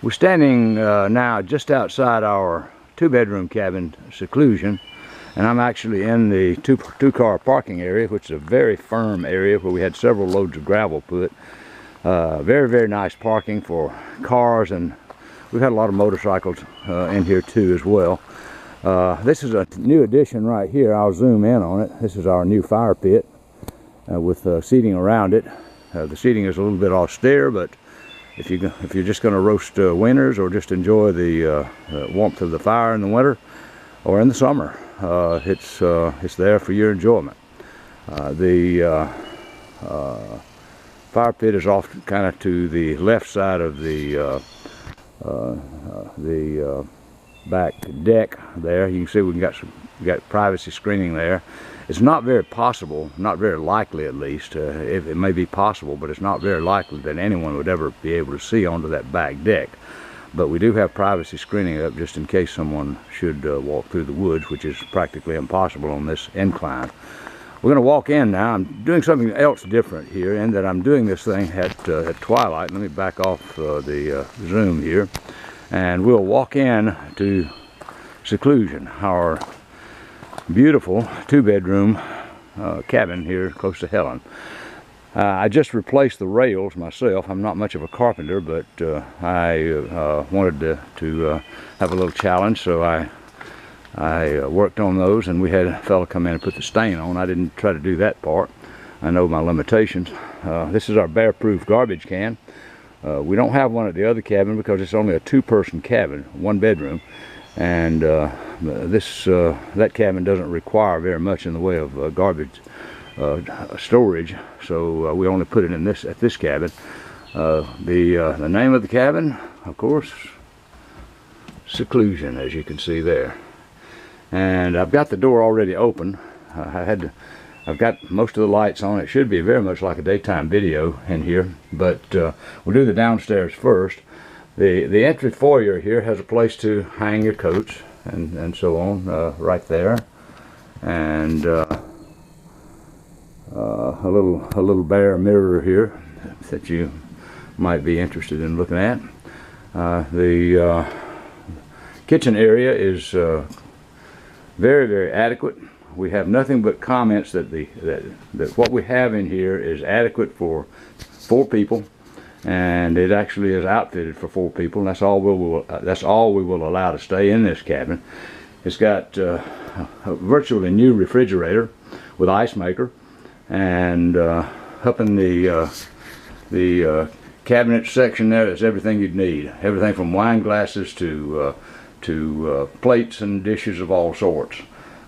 We're standing now just outside our two-bedroom cabin, Seclusion, and I'm actually in the two-car parking area, which is a very firm area where we had several loads of gravel put. Very, very nice parking for cars, and we've had a lot of motorcycles in here too as well. This is a new addition right here. I'll zoom in on it. This is our new fire pit with seating around it. The seating is a little bit austere, but if you're just going to roast winters or just enjoy the warmth of the fire in the winter or in the summer, it's there for your enjoyment. The fire pit is off kind of to the left side of the back deck there. You can see we got privacy screening there. It's not very possible, not very likely at least, if it may be possible, but it's not very likely that anyone would ever be able to see onto that back deck. But we do have privacy screening up just in case someone should walk through the woods, which is practically impossible on this incline. We're going to walk in now. I'm doing something else different here in that I'm doing this thing at twilight. Let me back off the zoom here, and we'll walk in to Seclusion, our beautiful two-bedroom cabin here close to Helen. I just replaced the rails myself. I'm not much of a carpenter, but I wanted to have a little challenge, so I worked on those, and we had a fellow come in and put the stain on. I didn't try to do that part. I know my limitations. This is our bear-proof garbage can. We don't have one at the other cabin because it's only a two-person cabin, one bedroom, and that cabin doesn't require very much in the way of garbage storage, so we only put it in at this cabin. The name of the cabin, of course, Seclusion, as you can see there. And I've got the door already open. I've got most of the lights on. It should be very much like a daytime video in here, but we'll do the downstairs first. The entry foyer here has a place to hang your coats and so on, right there, and a little bare mirror here that you might be interested in looking at. The kitchen area is very, very adequate. We have nothing but comments that what we have in here is adequate for 4 people. And it actually is outfitted for 4 people, and that's all we will allow to stay in this cabin. It's got a virtually new refrigerator with ice maker, and up in the cabinet section there is everything you'd need. Everything from wine glasses to plates and dishes of all sorts.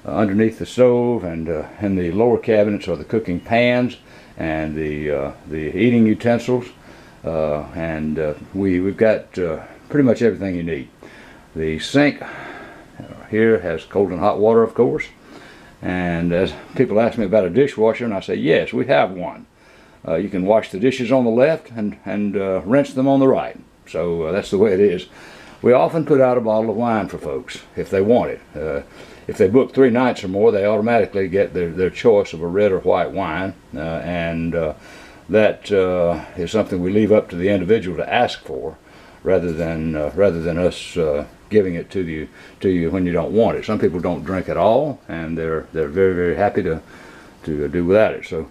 Underneath the stove and in the lower cabinets are the cooking pans and the eating utensils. We've got pretty much everything you need. The sink here has cold and hot water, of course, and as people ask me about a dishwasher, and I say yes, we have one. You can wash the dishes on the left and rinse them on the right, so that's the way it is. We often put out a bottle of wine for folks if they want it. If they book 3 nights or more, they automatically get their choice of a red or white wine, that is something we leave up to the individual to ask for, rather than us giving it to you when you don't want it. Some people don't drink at all, and they're very, very happy to do without it. So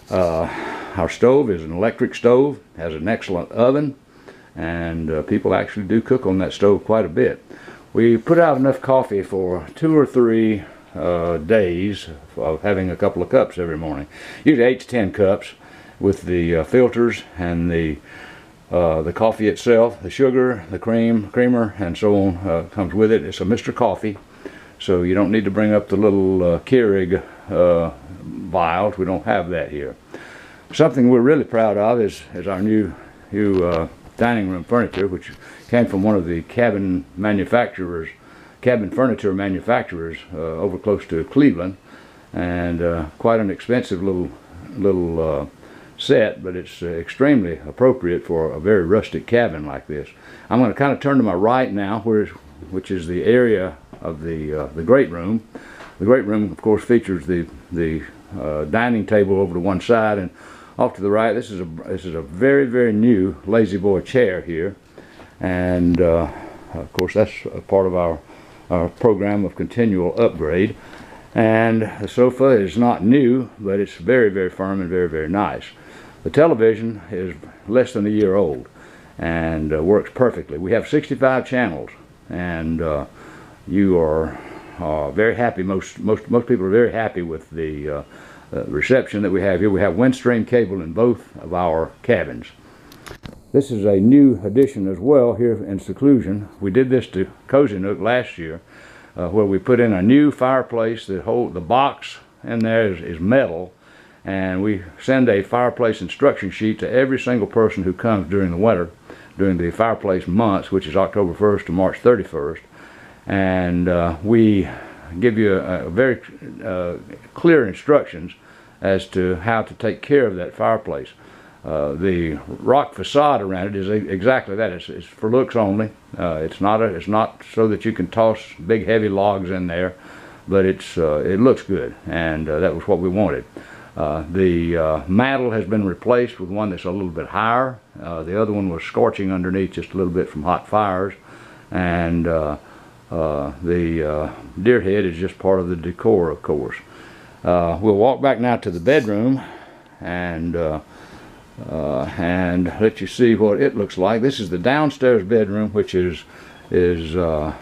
our stove is an electric stove, has an excellent oven, and people actually do cook on that stove quite a bit. We put out enough coffee for 2 or 3 days of having a couple of cups every morning, usually 8 to 10 cups. With the filters and the coffee itself, the sugar, the creamer, and so on comes with it. It's a Mr. Coffee, so you don't need to bring up the little Keurig vials. We don't have that here. Something we're really proud of is our new dining room furniture, which came from one of the cabin furniture manufacturers over close to Cleveland, and quite an expensive little set, but it's extremely appropriate for a very rustic cabin like this. I'm going to kind of turn to my right now, which is the area of the great room. The great room, of course, features the dining table over to one side, and off to the right, this is a very, very new Lazy Boy chair here, and of course that's a part of our program of continual upgrade. And the sofa is not new, but it's very, very firm and very, very nice. The television is less than a year old and works perfectly. We have 65 channels, and you are very happy. Most people are very happy with the reception that we have here. We have Windstream cable in both of our cabins. This is a new addition as well here in Seclusion. We did this to Cozy Nook last year, where we put in a new fireplace. The box in there is metal, and we send a fireplace instruction sheet to every single person who comes during the winter, during the fireplace months, which is October 1st to March 31st. And we give you a very clear instructions as to how to take care of that fireplace. The rock facade around it is exactly that. It's for looks only. It's not so that you can toss big heavy logs in there, but it looks good, and that was what we wanted. The mantle has been replaced with one that's a little bit higher. The other one was scorching underneath just a little bit from hot fires, and the deer head is just part of the decor, of course. We'll walk back now to the bedroom and let you see what it looks like. This is the downstairs bedroom, which is a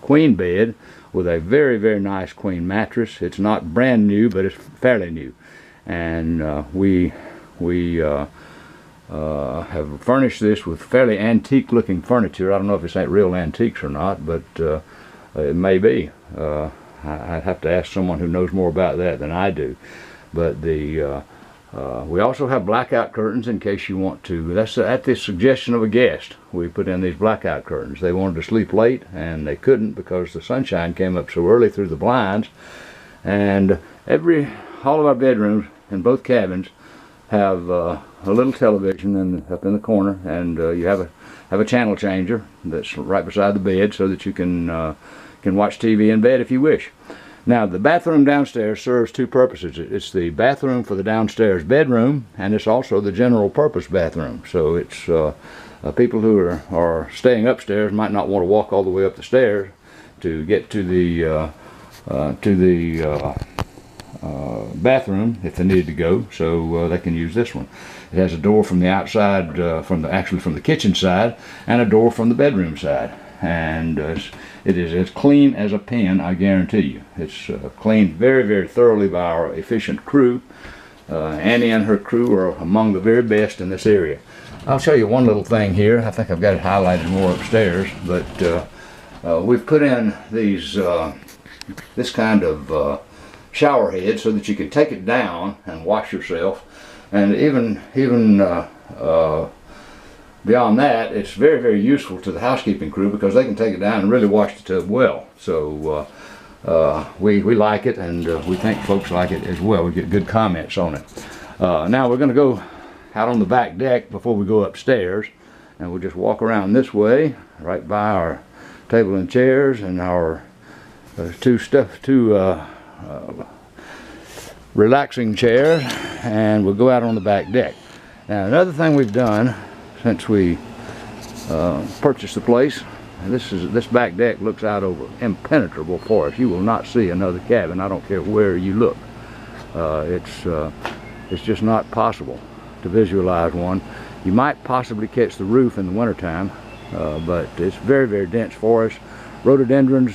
queen bed with a very, very nice queen mattress. It's not brand new, but it's fairly new, and we have furnished this with fairly antique looking furniture. I don't know if it's real antiques or not, but it may be. I'd have to ask someone who knows more about that than I do. But we also have blackout curtains in case you want to. That's at the suggestion of a guest. We put in these blackout curtains. They wanted to sleep late, and they couldn't because the sunshine came up so early through the blinds. And all of our bedrooms in both cabins have a little television up in the corner, and you have a channel changer that's right beside the bed so that you can watch TV in bed if you wish. Now, the bathroom downstairs serves two purposes. It's the bathroom for the downstairs bedroom, and it's also the general purpose bathroom. So it's people who are staying upstairs might not want to walk all the way up the stairs to get to the bathroom if they needed to go, so they can use this one. It has a door from the outside, actually from the kitchen side, and a door from the bedroom side. And it is as clean as a pin, I guarantee you. It's cleaned very, very thoroughly by our efficient crew. Annie and her crew are among the very best in this area. I'll show you one little thing here. I think I've got it highlighted more upstairs, but we've put in this kind of shower head so that you can take it down and wash yourself. And even beyond that, it's very, very useful to the housekeeping crew because they can take it down and really wash the tub well. So we like it, and we think folks like it as well. We get good comments on it. Now we're going to go out on the back deck before we go upstairs, and we'll just walk around this way, right by our table and chairs and our two relaxing chairs, and we'll go out on the back deck. Now, another thing we've done since we purchased the place, and this back deck looks out over impenetrable forest. You will not see another cabin. I don't care where you look. It's just not possible to visualize one. You might possibly catch the roof in the wintertime, but it's very, very dense forest. Rhododendrons,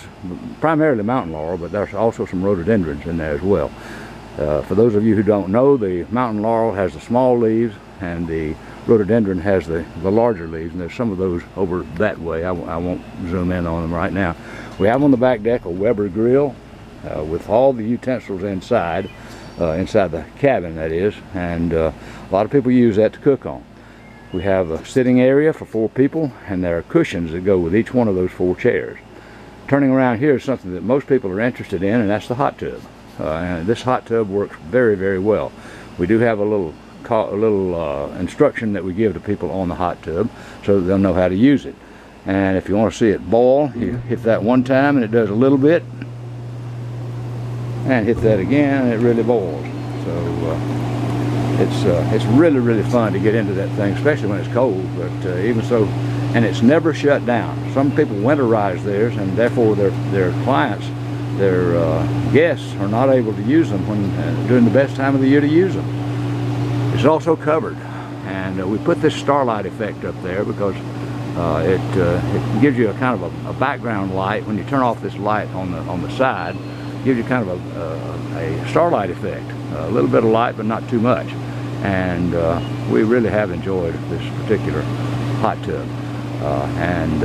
primarily mountain laurel, but there's also some rhododendrons in there as well. For those of you who don't know, the mountain laurel has the small leaves, and the rhododendron has the larger leaves, and there's some of those over that way. I won't zoom in on them right now. We have on the back deck a Weber grill with all the utensils inside the cabin, that is, and a lot of people use that to cook on. We have a sitting area for 4 people, and there are cushions that go with each one of those 4 chairs. Turning around here is something that most people are interested in, and that's the hot tub. And this hot tub works very, very well. We do have a little instruction that we give to people on the hot tub so that they'll know how to use it. And if you want to see it boil, you hit that one time and it does a little bit, and hit that again and it really boils. So it's really, really fun to get into that thing, especially when it's cold. But even so, and it's never shut down. Some people winterize theirs, and therefore their clients, their guests, are not able to use them when during the best time of the year to use them. It's also covered, and we put this starlight effect up there because it gives you a kind of a background light. When you turn off this light on the side, it gives you kind of a starlight effect. A little bit of light, but not too much. And we really have enjoyed this particular hot tub, and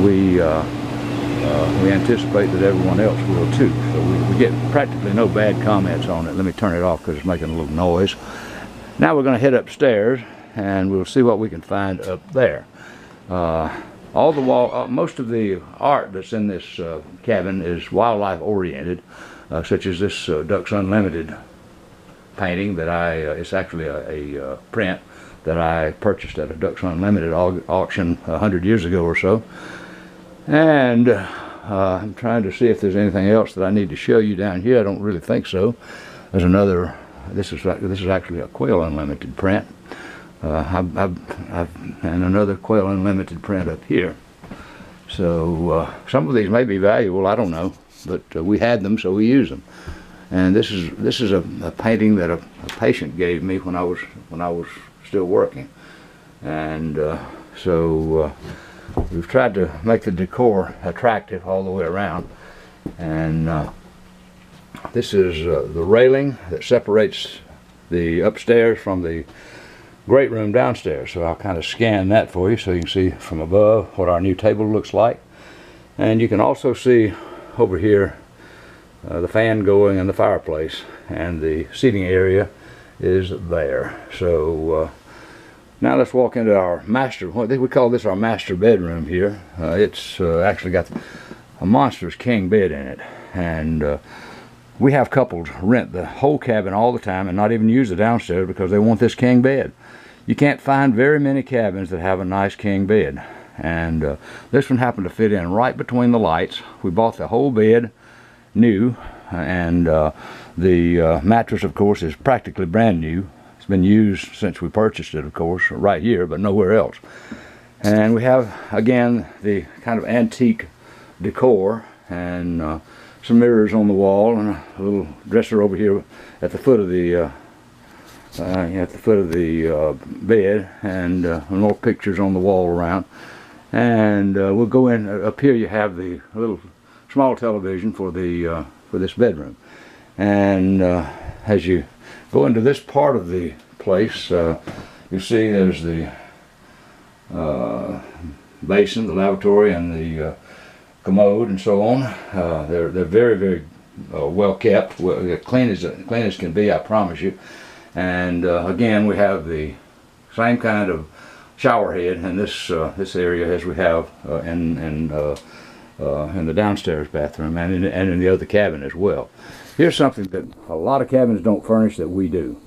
we anticipate that everyone else will too. So we get practically no bad comments on it. Let me turn it off because it's making a little noise. Now we're going to head upstairs, and we'll see what we can find up there. All the most of the art that's in this cabin is wildlife oriented, such as this Ducks Unlimited painting that it's actually a print that I purchased at a Ducks Unlimited auction 100 years ago or so. And I'm trying to see if there's anything else that I need to show you down here. I don't really think so. There's another. This is actually a Quail Unlimited print. And another Quail Unlimited print up here. So some of these may be valuable, I don't know, but we had them, so we use them. And this is a painting that a patient gave me when I was still working, and so we've tried to make the decor attractive all the way around. And this is the railing that separates the upstairs from the great room downstairs. So I'll kind of scan that for you so you can see from above what our new table looks like. And you can also see over here the fan going in the fireplace, and the seating area is there. So now let's walk into our master. We call this our master bedroom here. It's actually got a monstrous king bed in it, and we have couples rent the whole cabin all the time and not even use the downstairs because they want this king bed. You can't find very many cabins that have a nice king bed, and this one happened to fit in right between the lights. We bought the whole bed new, and the mattress, of course, is practically brand new. It's been used since we purchased it, of course, right here, but nowhere else. And we have, again, the kind of antique decor, and some mirrors on the wall, and a little dresser over here at the foot of the bed, and more pictures on the wall around. And we'll go in up here. You have the little small television for this bedroom, and as you go into this part of the place, you see there's the basin, the lavatory, and the commode, and so on. They're very, very well kept, clean as can be, I promise you. And again, we have the same kind of shower head in this area as we have in the downstairs bathroom, and in the other cabin as well. Here's something that a lot of cabins don't furnish that we do.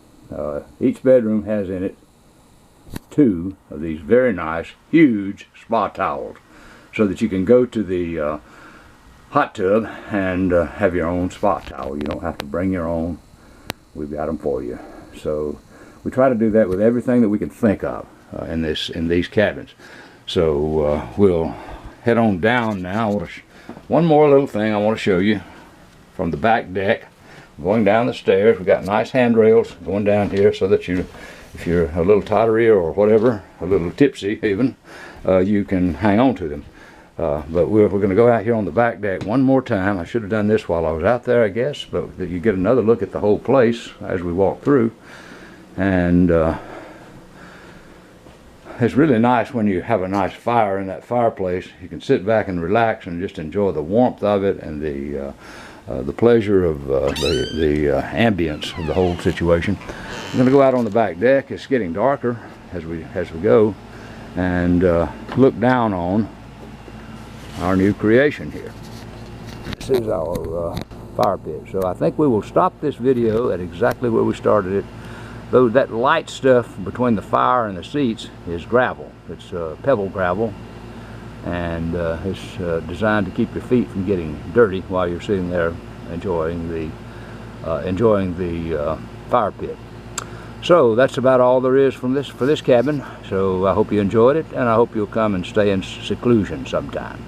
Each bedroom has in it 2 of these very nice, huge spa towels, so that you can go to the hot tub and have your own spa towel. You don't have to bring your own. We've got them for you. So we try to do that with everything that we can think of in these cabins. So we'll head on down now. One more little thing I want to show you from the back deck. Going down the stairs, we've got nice handrails going down here so that if you're a little tottery or whatever, a little tipsy even, you can hang on to them. But we're going to go out here on the back deck one more time. I should have done this while I was out there, I guess, but you get another look at the whole place as we walk through. And it's really nice when you have a nice fire in that fireplace. You can sit back and relax and just enjoy the warmth of it and the pleasure of the ambience of the whole situation. We're going to go out on the back deck. It's getting darker as we go, and look down on our new creation here. This is our fire pit. So I think we will stop this video at exactly where we started it. Though that light stuff between the fire and the seats is gravel. It's pebble gravel, and it's designed to keep your feet from getting dirty while you're sitting there enjoying the fire pit. So that's about all there is for this cabin. So I hope you enjoyed it, and I hope you'll come and stay in seclusion sometime.